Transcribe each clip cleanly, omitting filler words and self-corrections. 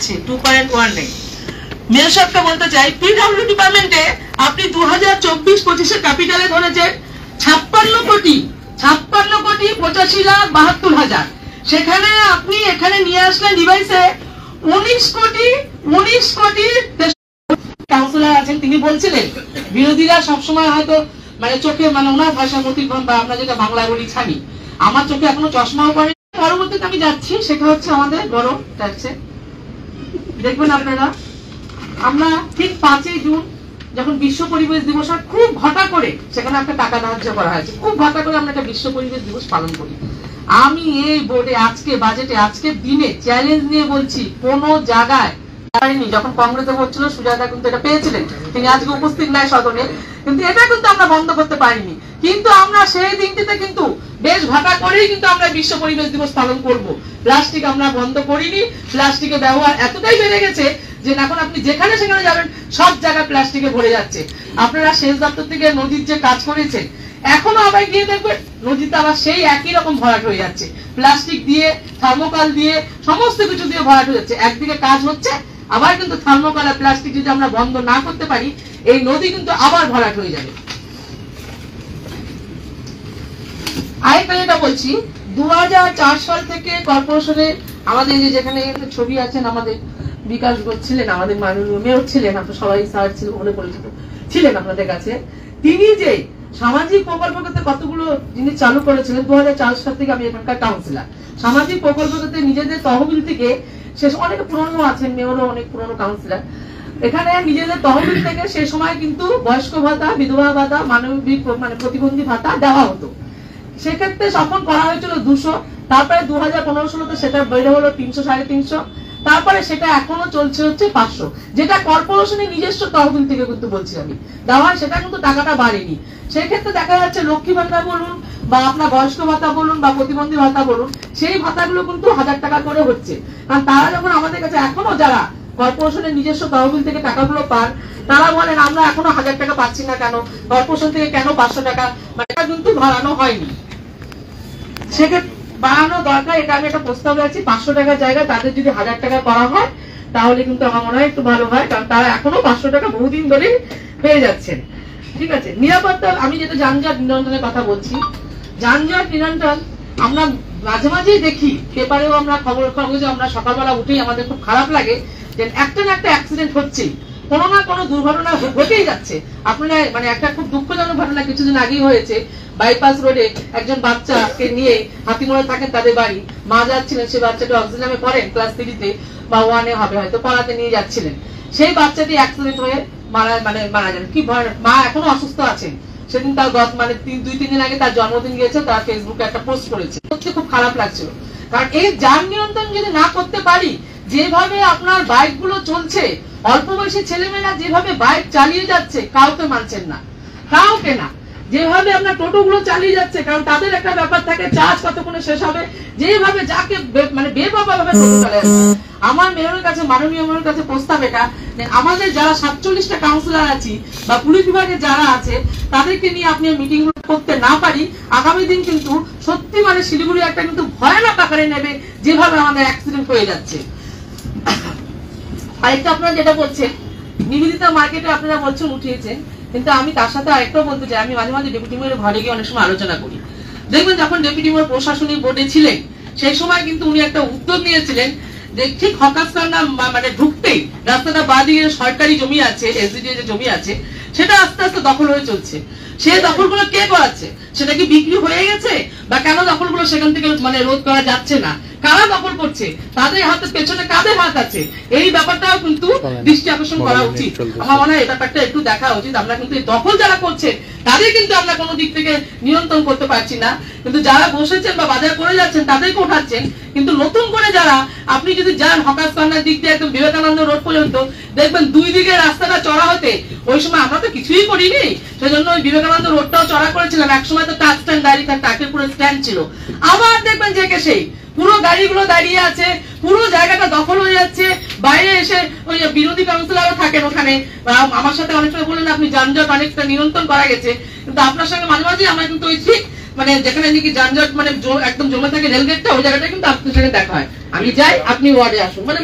যাচ্ছে 2.19। মেয়র সাহেবকে বলতে চাই, পিডব্লিউ ডিপার্টমেন্টে আপনি 2024-25 ক্যাপিটালে ধরেছেন 56 কোটি 85,72,000। সেখানে আপনি এখানে নিয়ে আসলেন ডিভাইসে 19 কোটি কাউন্সিলর আছেন। তিনি বলছিলেন বিরোধীরা সবসময় হয়তো মানে চোখে মানে ওনার ভাষা মতিগণ বা আমরা যেটা বাংলা বলি ছানি, আমার চোখে এখনো চশমাও পড়ে। পরবর্তীতে আমি যাচ্ছি, সেটা হচ্ছে আমাদের বড় ট্যাক্সে। দেখবেন আপনারা, আমরা ঠিক 5 জুন যখন বিশ্ব পরিবেশ দিবস হয়, খুব ঘটা করে সেখানে একটা টাকা ধার্য করা হয়েছে, খুব ঘটা করে আমরা একটা বিশ্ব পরিবেশ দিবস পালন করি। আমি এই বোর্ডে আজকে বাজেটে আজকের দিনে চ্যালেঞ্জ নিয়ে বলছি, কোন জায়গায় পারিনি। যখন কংগ্রেসে হচ্ছিল সুজাতা কিন্তু এটা পেয়েছিলেন, তিনি আজকে উপস্থিত নাই সদনে, কিন্তু এটা কিন্তু আমরা বন্ধ করতে পারিনি। কিন্তু আমরা সেই দিনটিতে কিন্তু বেশ ঘটা করেই কিন্তু আমরা বিশ্ব পরিবেশ দিবস পালন করব। প্লাস্টিক আমরা বন্ধ করিনি। প্লাস্টিকের ব্যবহার এতটাই বেড়ে গেছে যে এখন আপনি যেখানে সেখানে যাবেন সব জায়গায় প্লাস্টিকে ভরে যাচ্ছে। আপনারা সেচ দপ্তর থেকে নদীর যে কাজ করেছেন, এখনো আবার গিয়ে দেখবেন নদীতে আবার সেই একই রকম ভরাট হয়ে যাচ্ছে, প্লাস্টিক দিয়ে, থার্মোকল দিয়ে, সমস্ত কিছু দিয়ে ভরাট হয়ে যাচ্ছে। একদিকে কাজ হচ্ছে, আবার কিন্তু থার্মোকল আর প্লাস্টিক যদি আমরা বন্ধ না করতে পারি, এই নদী কিন্তু আবার ভরাট হয়ে যাবে। আরেকটা যেটা বলছি, 2004 সাল থেকে কর্পোরেশনে আমাদের যেখানে ছবি আছেন, আমাদের বিকাশ ঘোষ ছিলেন, আমাদের মাননীয় মেয়র ছিলেন, আপনার সবাই স্যার ছিল বলে পরিচিত ছিলেন আপনাদের কাছে। তিনি যে সামাজিক প্রকল্পতে কতগুলো জিনিস চালু করেছিলেন, 2004 সাল থেকে আমি এখানকার কাউন্সিলর। সামাজিক প্রকল্পতে নিজেদের তহবিল থেকে, শেষ অনেক পুরনো আছেন, মেয়রও অনেক পুরনো কাউন্সিলর, এখানে নিজেদের তহবিল থেকে সে সময় কিন্তু বয়স্ক ভাতা, বিধবা ভাতা, মানবিক মানে প্রতিবন্ধী ভাতা দেওয়া হতো। সেক্ষেত্রে তখন করা হয়েছিল 200, তারপরে 2015-16 সেটা বেড়ে হলো 300, 350, তারপরে সেটা এখনো চলছে হচ্ছে 500, যেটা কর্পোরেশনের নিজস্ব তহবিল থেকে কিন্তু বলছি আমি দেওয়া, সেটা কিন্তু টাকাটা বাড়েনি। সেক্ষেত্রে দেখা যাচ্ছে লক্ষ্মী ভাতা বলুন বা আপনার বয়স্ক ভাতা বলুন বা প্রতিবন্ধী ভাতা বলুন, সেই ভাতাগুলো কিন্তু 1000 টাকা করে হচ্ছে। কারণ তারা যখন আমাদের কাছে এখনো যারা কর্পোরেশনের নিজস্ব তহবিল থেকে টাকাগুলো পান, তারা বলেন আমরা এখনো 1000 টাকা পাচ্ছি না কেন, কর্পোরেশন থেকে কেন 500 টাকা, মানে কিন্তু বাড়ানো হয়নি। সেক্ষেত্রে বাড়ানো দরকার, এটা আমি একটা প্রস্তাব রাখছি। 500 টাকার জায়গায় তাদের যদি 1000 টাকা করা হয়, তাহলে কিন্তু আমার মনে হয় একটু ভালো হয়, কারণ তারা এখনো 500 টাকা বহুদিন ধরে পেয়ে যাচ্ছেন। ঠিক আছে, নিরাপত্তা, আমি যেটা যানজট নিয়ন্ত্রণের কথা বলছি, যানজট নিয়ন্ত্রণ আমরা মাঝে মাঝেই দেখি, পেপারেও আমরা খবর কাগজে আমরা সকালবেলা উঠেই আমাদের খুব খারাপ লাগে যে একটা না একটা অ্যাক্সিডেন্ট হচ্ছেই, কোনো না কোনো দুর্ঘটনা ঘটেই যাচ্ছে। আপনারা মানে একটা খুব দুঃখজনক ঘটনা কিছুদিন আগেই হয়েছে, বাইপাস রোডে একজন বাচ্চাকে নিয়ে হাতিমোড়ে থাকেন তাদের বাড়ি, মা যাচ্ছিলেন, সে বাচ্চাটি অক্সিজেনে পড়েন, ক্লাস 3-তে বা 1-এ হবে হয়তো, পড়াতে নিয়ে যাচ্ছিলেন, সেই বাচ্চাটি অ্যাক্সিডেন্ট হয়ে মারা যান। কি ভয়ানক, মা এখনো অসুস্থ আছেন। সেদিন তার মানে 2-3 দিন আগে তার জন্মদিন গিয়েছে, তার ফেসবুকে একটা পোস্ট করেছে, সত্যি খুব খারাপ লাগছিল। কারণ এই যান নিয়ন্ত্রণ যদি না করতে পারি, যেভাবে আপনার বাইক গুলো চলছে, অল্প বয়সী ছেলেমেয়েরা যেভাবে বাইক চালিয়ে যাচ্ছে, কাউকে মানছেন না, কাউকে না। যেভাবে আপনার টোটো গুলো চালিয়ে যাচ্ছে, কারণ তাদের একটা ব্যাপার থাকে চার্জ কতক্ষণে শেষ হবে, যেভাবে যাকে মানে বেবাবা ভাবে টোটো চালিয়ে যাচ্ছে। আমার মেয়রের কাছে, মাননীয় মেয়রের কাছে প্রস্তাব এটা, আমাদের যারা 47টা কাউন্সিলর আছি বা পুলিশ বিভাগে যারা আছে, তাদেরকে নিয়ে আপনি মিটিং করতে না পারি, আগামী দিন কিন্তু সত্যি মানে শিলিগুড়ি একটা কিন্তু ভয়ানক আকারে নেবে, যেভাবে আমাদের অ্যাক্সিডেন্ট হয়ে যাচ্ছে। আরেকটা আপনারা যেটা বলছেন, নিবেদিতা মার্কেটে আপনারা বলছেন উঠিয়েছেন, কিন্তু আমি তার সাথে আরেকটাও বলতে চাই, আমি মাঝে মাঝে ডেপুটি মেয়রের ঘরে গিয়ে অনেক সময় আলোচনা করি। দেখবেন যখন ডেপুটি মেয়র প্রশাসনিক বোর্ডে ছিলেন, সেই সময় কিন্তু উনি একটা উদ্যোগ নিয়েছিলেন যে ঠিক হকাসখানা মানে ঢুকতেই রাস্তাটা বাঁ দিকে সরকারি জমি আছে, এসডিডি যে জমি আছে, সেটা আস্তে আস্তে দখল হয়ে চলছে। সেই দখলগুলো কে করাচ্ছে? সেটা কি বিক্রি হয়ে গেছে, বা কেন দখলগুলো সেখান থেকে মানে রোধ করা যাচ্ছে না? কারা দখল করছে? তাদের হাতের পেছনে কাদের হাত আছে? এই ব্যাপারটাও কিন্তু দৃষ্টি আকর্ষণ করা উচিত। আমার মনে হয় এই ব্যাপারটা একটু দেখা উচিত। আমরা কিন্তু দখল যারা করছে তাদের কিন্তু আমরা কোনো দিক থেকে নিয়ন্ত্রণ করতে পারছি না, কিন্তু যারা বসেছেন বা বাজার করে যাচ্ছেন তাদেরকে ওঠাচ্ছেন। কিন্তু নতুন করে যারা, আপনি যদি যান হকাসখানার দিক দিয়ে একদম বিবেকানন্দ রোড পর্যন্ত, দেখবেন দুই দিকে রাস্তাটা চড়া হতে, ওই সময় আমরা তো কিছুই করিনি, সেজন্য ওই বিবেকানন্দ রোডটাও চড়া করেছিলাম। একসময় তো টাচ স্ট্যান্ড দাঁড়িয়ে, টাকের পুরো স্ট্যান্ড ছিল। আবার দেখবেন যে সেই পুরো গাড়িগুলো দাঁড়িয়ে আছে, পুরো জায়গাটা দখল হয়ে যাচ্ছে। বাইরে এসে ওই বিরোধী কাউন্সিলরও থাকেন ওখানে, আমার সাথে অনেক সময় বললেন আপনি যানজট অনেকটা নিয়ন্ত্রণ করা গেছে, কিন্তু আপনার সঙ্গে মাঝে মাঝে আমরা কিন্তু ওই ঠিক মানে যেখানে নাকি যানজট মানে একদম জমে থাকে রেলগেটটা, ওই জায়গাটা কিন্তু আপনার সঙ্গে দেখা হয়। আমি যাই, আপনি ওয়ার্ডে আসুন, মানে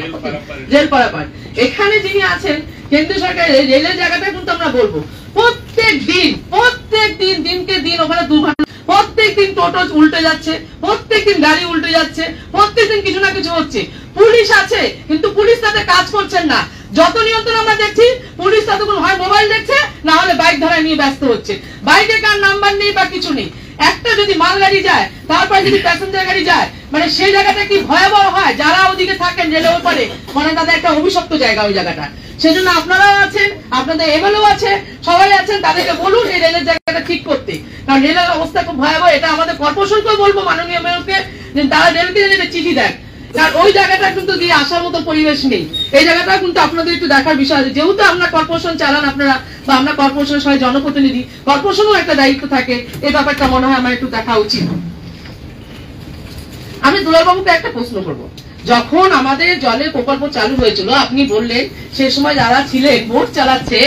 রেল পারাপার। এখানে যিনি আছেন কেন্দ্রীয় সরকারের রেলের জায়গাটা কিন্তু আমরা বলবো প্রত্যেক দিন দিনকে দিন ওখানে দুর্ঘটনা, প্রত্যেক দিন টোটো উল্টে যাচ্ছে, প্রত্যেক দিন গাড়ি উল্টে যাচ্ছে, প্রত্যেক দিন কিছু না কিছু হচ্ছে। পুলিশ আছে কিন্তু পুলিশ তাদের কাজ করছেন না। যত নিয়ন্ত্রণ আমরা দেখছি, পুলিশ ততক্ষণ হয় মোবাইল দেখছে, না হলে বাইক ধরা নিয়ে ব্যস্ত হচ্ছে। বাইকে কার নাম্বার নেই বা কিছু নেই। একটা যদি মাল গাড়ি যায়, তারপরে যদি প্যাসেঞ্জার গাড়ি যায়, মানে সেই জায়গাটা কি ভয়াবহ হয়। যারা ওদিকে থাকেন রেলের উপরে, মানে তাদের একটা অভিশপ্ত জায়গা ওই জায়গাটা। সেজন্য আপনারাও আছেন, আপনাদের এমএলও আছে, সবাই আছেন, তাদেরকে বলুন এই রেলের জায়গাটা ঠিক করতে। কারণ রেলের অবস্থা খুব ভয়াবহ। এটা আমাদের কর্পোরেশনকেও বলবো, মাননীয় মেয়রকে, যে তারা রেলকে যেন চিঠি দেন। কারণ ওই জায়গাটা কিন্তু দিয়ে আসার মতো পরিবেশ নেই। এই জায়গাটা কিন্তু আপনাদের একটু দেখার বিষয় আছে। যেহেতু আমরা কর্পোরেশন চালান আপনারা, বা আমরা কর্পোরেশনের সবাই জনপ্রতিনিধি, কর্পোরেশনও একটা দায়িত্ব থাকে। এই ব্যাপারটা মনে হয় আমার একটু দেখা উচিত। আমি দুলালবাবুকে একটা প্রশ্ন করবো। যখন আমাদের জলের প্রকল্প চালু হয়েছিল, আপনি বললেন সে সময় যারা ছিলেন ভোট চালাচ্ছে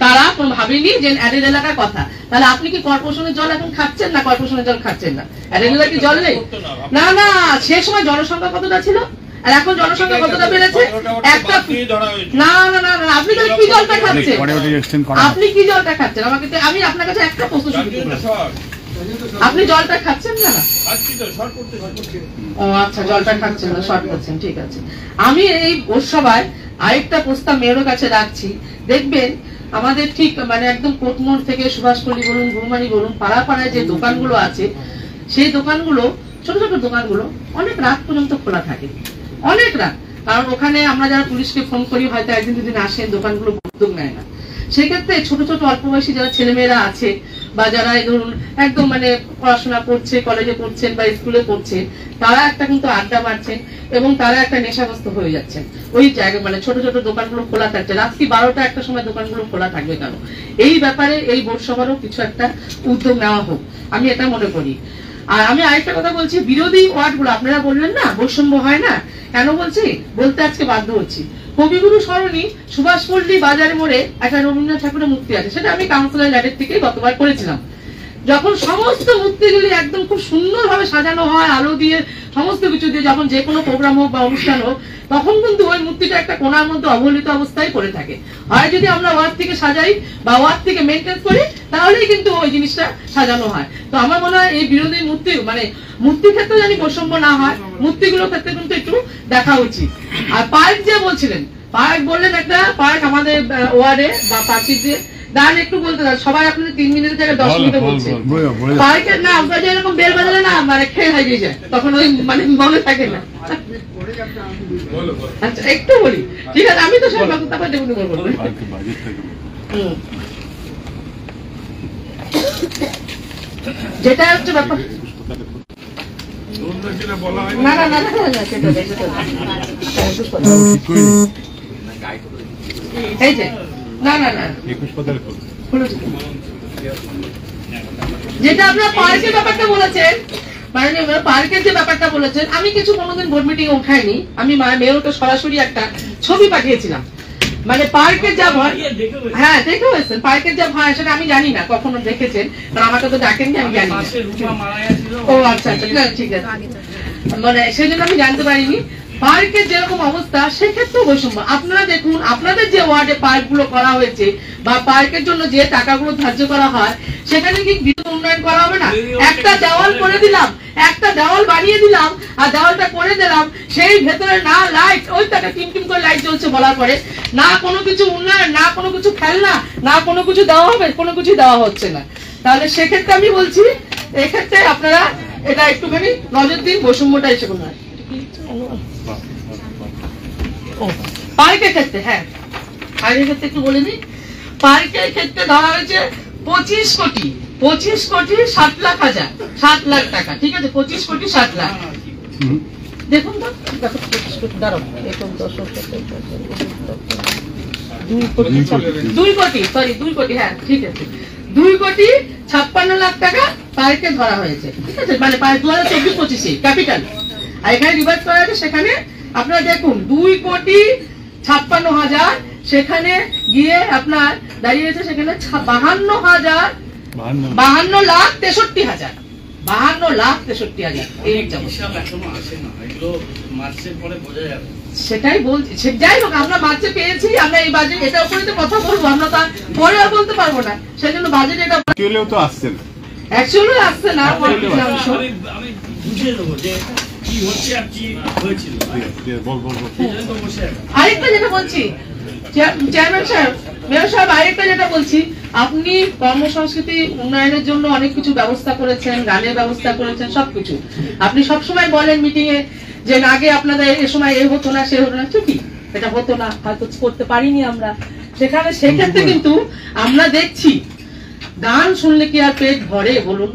তারা কোনো ভাবেনি যে অ্যাডেল এলাকার কথা। তাহলে আপনি কি কর্পোরেশনের জল এখন খাচ্ছেন না কর্পোরেশনের জল খাচ্ছেন না? অ্যাডেল এলাকায় কি জল নেই? না না, সে সময় জনসংখ্যা কতটা ছিল আর এখন জনসংখ্যা কতটা বেড়েছে? একটা না না না না, আপনি তাহলে কি জলটা খাচ্ছেন? আপনি কি জলটা খাচ্ছেন? আমাকে আমি আপনার কাছে একটা প্রশ্ন শুরু করব। আপনি জলটা খাচ্ছেন না? ও আচ্ছা, জলটা খাচ্ছেন না, শর্ট করছেন, ঠিক আছে। আমি এই সভায় আরেকটা প্রস্তাব মেয়রের কাছে রাখছি। দেখবেন আমাদের ঠিক মানে একদম কোটমোড় থেকে সুভাষপল্লী বলুন, গুরুমানি বলুন, পাড়া পাড়ায় যে দোকানগুলো আছে, সেই দোকানগুলো, ছোট ছোট দোকানগুলো অনেক রাত পর্যন্ত খোলা থাকে, অনেক রাত। কারণ ওখানে আমরা যারা পুলিশকে ফোন করি, হয়তো একদিন দুদিন আসেন, দোকানগুলো উদ্যোগ নেয় না। সেক্ষেত্রে ছোট ছোট অল্প বয়সী যারা ছেলেমেয়েরা আছে, বা যারা ধরুন একদম মানে পড়াশোনা করছে, কলেজে পড়ছেন বা স্কুলে পড়ছেন, তারা একটা কিন্তু আড্ডা মারছেন এবং তারা একটা নেশাগ্রস্ত হয়ে যাচ্ছেন। ওই জায়গা মানে ছোট ছোট দোকানগুলো খোলা থাকছে, রাত্রি 12টা একটা সময় দোকানগুলো খোলা থাকবে কেন? এই ব্যাপারে এই বোর্ড সভারও কিছু একটা উদ্যোগ নেওয়া হোক, আমি এটা মনে করি। আর আমি আরেকটা কথা বলছি, বিরোধী ওয়ার্ডগুলো আপনারা বললেন না বৈষম্য হয় না, কেন বলছি বলতে আজকে বাধ্য হচ্ছি। কবিগুরু সরণি সুভাষপল্লী বাজার মোড়ে একটা রবীন্দ্রনাথ ঠাকুরের মূর্তি আছে, সেটা আমি কাউন্সিলর ল্যাডের থেকে গতবার করেছিলাম। যখন সমস্ত মূর্তিগুলি একদম খুব সুন্দরভাবে সাজানো হয়, আলো দিয়ে সমস্ত কিছু দিয়ে, যখন যে কোনো প্রোগ্রাম হোক বা অনুষ্ঠান হোক, তখন কিন্তু ওই মূর্তিটা একটা কোণার মধ্যে অবহেলিত অবস্থায় পড়ে থাকে। হয় যদি আমরা ওয়ার্ড থেকে সাজাই বা ওয়ার্ড থেকে মেনটেন করি, তাহলেই কিন্তু ওই জিনিসটা সাজানো হয়। তো আমার মনে হয় এই বিরোধী মূর্তি মানে মূর্তির ক্ষেত্রে জানি বৈষম্য না হয়, মূর্তিগুলোর ক্ষেত্রে কিন্তু একটু দেখা উচিত। আর পার্ক যে বলছিলেন, পার্ক বললেন একটা পার্ক আমাদের ওয়ার্ডে বা পার্টিতে দান একটু বলতে দাও, সবাই আপনাদের 3 মিনিটের জায়গায় 10 মিনিটে বলছে। পার্কের না আপনার যেরকম বেল বাজালে না মানে খেয়ে হারিয়ে যায়, তখন ওই মানে মনে থাকে না। আচ্ছা একটু বলি, ঠিক আছে, আমি তো সব তারপর দেবো বলবো। যেটা হচ্ছে ব্যাপার, না না না না সেটা এই যে না না না যেটা আপনারা পার্কের ব্যাপারটা বলেছেন, মানে পার্কের যে ব্যাপারটা বলেছেন, আমি কিছু কোনোদিন বোর্ড মিটিং উঠাইনি। আমি মেয়রকে সরাসরি একটা ছবি পাঠিয়েছিলাম, মানে পার্কের যা ভয়, হ্যাঁ দেখেও এসেছেন, পার্কের যা ভয় সেটা আমি জানি না কখনো দেখেছেন, কারণ আমাকে তো ডাকেননি, আমি জানি না। ও আচ্ছা আচ্ছা, ঠিক আছে, মানে সেই জন্য আমি জানতে পারিনি। পার্কের যেরকম অবস্থা সেক্ষেত্রেও বৈষম্য। আপনারা দেখুন আপনাদের যে ওয়ার্ডে পার্ক গুলো করা হয়েছে বা পার্কের জন্য যে টাকাগুলো ধার্য করা হয়, সেখানে কি বিদ্যুৎ উন্নয়ন করা হবে না? একটা দেওয়াল করে দিলাম, একটা দেওয়াল বানিয়ে দিলাম, আর দেওয়ালটা করে দিলাম, সেই ভেতরে না লাইট, ওই টাকা টিম টিম করে লাইট জ্বলছে বলার পরে, না কোনো কিছু উন্নয়ন, না কোনো কিছু খেলনা, না কোনো কিছু দেওয়া হবে, কোনো কিছু দেওয়া হচ্ছে না। তাহলে সেক্ষেত্রে আমি বলছি, এক্ষেত্রে আপনারা এটা একটুখানি নজর দিন, বৈষম্যটা এসে কোনো হয়। পার্কের ক্ষেত্রে, হ্যাঁ পার্কের ক্ষেত্রে একটু বলে দিই, পার্কের ক্ষেত্রে ধরা হয়েছে 25 কোটি 7 লাখ টাকা, ঠিক আছে, 25 কোটি 7 লাখ। দেখুন তো, দেখো 25 কোটি দাঁড়াও, 2 কোটি, হ্যাঁ ঠিক আছে, 2 কোটি 56 লাখ টাকা পার্কে ধরা হয়েছে, ঠিক আছে, মানে 2024-25 ক্যাপিটাল। আর এখানে রিভার্স করা হয়েছে, সেখানে আপনারা দেখুন 2 কোটি 56 হাজার, সেখানে গিয়ে আপনার দাঁড়িয়েছে সেখানে 52 লাখ 63 হাজার, 52,63,000 এই হিসাব এখনো আসে না, এগুলো মার্চের পরে বোঝা যাবে। সেটাই বলছি। যাই হোক, আমরা মার্চে পেয়েছি, আমরা এই বাজেট এটার উপরে তো কথা বলবো, আমরা তো পরে আর বলতে পারবো না। সেজন্য বাজেট এটা অ্যাকচুয়ালিও তো আসছে না, অ্যাকচুয়ালি আসছে না। আমি বুঝিয়ে দেবো যে কি হচ্ছে আর কি হয়েছিল। আরেকটা যেটা বলছি চেয়ারম্যান সাহেব, মেয়র সাহেব, আরেকটা যেটা বলছি, আপনি কর্মসংস্কৃতি উন্নয়নের জন্য অনেক কিছু ব্যবস্থা করেছেন, গানের ব্যবস্থা করেছেন, সবকিছু আপনি সবসময় বলেন মিটিং এ যে আগে আপনাদের এ সময় এ হতো না, সে হতো না। ঠিকই, এটা হতো না, হয়তো করতে পারিনি আমরা সেখানে। সেক্ষেত্রে কিন্তু আমরা দেখছি গান শুনলে কি আর পেট ভরে বলুন?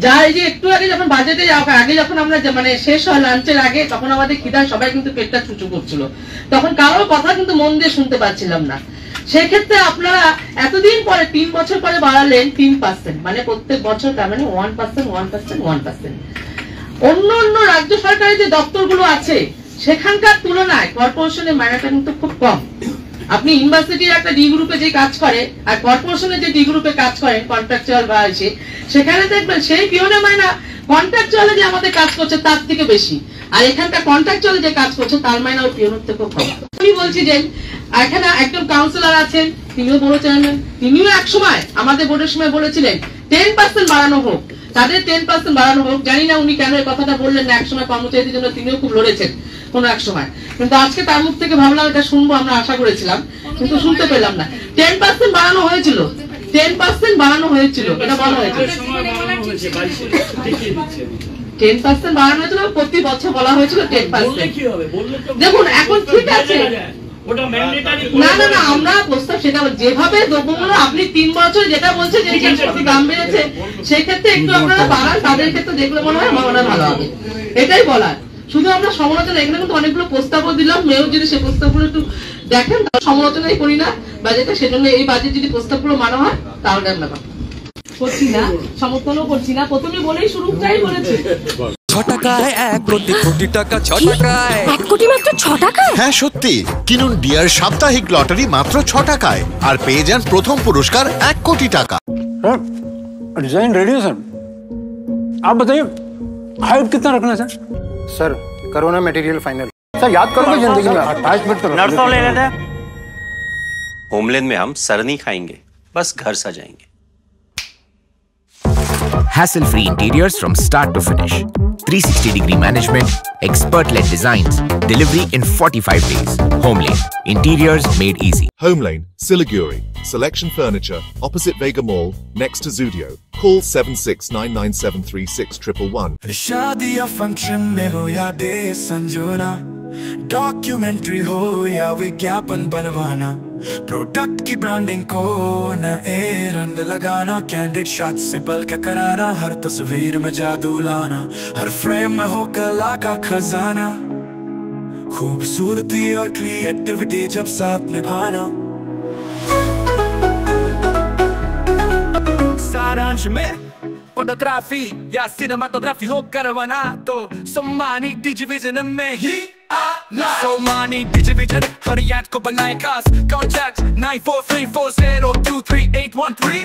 যা এই যে একটু আগে যখন বাজেটে আগে যখন আমরা মানে শেষ হয় লাঞ্চের আগে, তখন আমাদের খিদায় সবাই কিন্তু পেটটা চুচু করছিল, তখন কারোর কথা কিন্তু মন দিয়ে শুনতে পাচ্ছিলাম না। সেক্ষেত্রে আপনারা এতদিন পরে 3 বছর পরে বাড়ালেন 3%, মানে প্রত্যেক বছর তার মানে 1%। অন্য অন্য রাজ্য সরকারের যে দপ্তরগুলো আছে সেখানকার তুলনায় কর্পোরেশনের মাইনাটা কিন্তু খুব কম। আপনি ইউনিভার্সিটির একটা ডি গ্রুপে যে কাজ করে আর কর্পোরেশনের যে ডি গ্রুপে কাজ করেন কন্ট্রাকচুয়াল বা এসে, সেখানে দেখবেন সেই পিওনের মাইনা কন্ট্রাকচুয়ালে যে আমাদের কাজ করছে তার থেকে বেশি, আর এখানকার কন্ট্রাকচুয়ালে যে কাজ করছে তার মাইনা ওই পিওনের থেকে কম। আমি বলছি যে এখানে একজন কাউন্সিলর আছেন, তিনিও বলেছেন, তিনিও এক সময় আমাদের বোর্ডের সময় বলেছিলেন 10% বাড়ানো হোক, তাদের 10% বাড়ানো হোক। জানি না উনি কেন এই কথাটা বললেন না, একসময় কর্মচারীদের জন্য তিনিও খুব লড়েছেন কোন এক সময়, কিন্তু আজকে তার মুখ থেকে ভাবলাম এটা শুনবো, আমরা আশা করেছিলাম কিন্তু শুনতে পেলাম না। 10% বাড়ানো হয়েছিল, 10% বাড়ানো হয়েছিল, এটা বলা হয়েছিল 10% বাড়ানো হয়েছিল, প্রতি বছর বলা হয়েছিল 10%। দেখুন এখন ঠিক আছে, না না না, আমরা প্রস্তাব সেটা যেভাবে দ্রব্যমূল্য আপনি 3 বছর যেটা বলছে যে দাম বেড়েছে, সেই ক্ষেত্রে একটু আপনারা বাড়ান, তাদের ক্ষেত্রে দেখলে মনে হয় আমার ভালো হবে, এটাই বলার। শুধু আমরা সমালোচনা, এখানে কিন্তু অনেকগুলো প্রস্তাবও দিলাম, মেয়র যদি সেই প্রস্তাবগুলো একটু দেখেন, সমালোচনাই করি না বাজেটে, সেজন্য এই বাজেট যদি প্রস্তাবগুলো মানা হয় তাহলে আমরা করছি না, সমর্থনও করছি না। প্রথমে বলেই শুরুটাই বলেছি 6 টাকায় 1 কোটি কোটি টাকা, 6 টাকায় 1 কোটি মাত্র 6 টাকায়। হ্যাঁ সত্যি, কিনুন ডিয়ার সাপ্তাহিক লটারি মাত্র 6 টাকায় আর পেয়ে যান প্রথম পুরস্কার 1 কোটি টাকা। सर डिजाइन रेडी है सर, आप बताइए हाइट कितना रखना है सर? सर करो ना मटेरियल फाइनल। सर याद करो कि जिंदगी में 28 मिनट तो नर्सों ले लेते हैं। होमलैंड में हम सर नहीं खाएंगे, बस घर सजाएंगे। Hassle-free interiors from start to finish. 360-degree management, expert-led designs, delivery in 45 days. Homelane, interiors made easy. Homelane, Siliguri, Selection Furniture, opposite Vega Mall, next to Zudio. Call 7699736111. शादी या फंक्शन में हो या दे संजोना, डॉक्यूमेंट्री हो या विज्ञापन बनवाना, प्रोडक्ट की ब्रांडिंग को न ए रंग लगाना, कैंडिड शॉट से पल के कराना, हर तस्वीर में जादू लाना, हर फ्रेम में हो कला का खजाना, खूबसूरती और क्रिएटिविटी जब साथ निभाना। सारांश में फोटोग्राफी या सिनेमाटोग्राफी हो करवाना तो सम्मानी डिजिविजन में ही आना। सम्मानी डिजिविजन हर याद को बनाए खास, कॉन्टैक्ट 9434023813।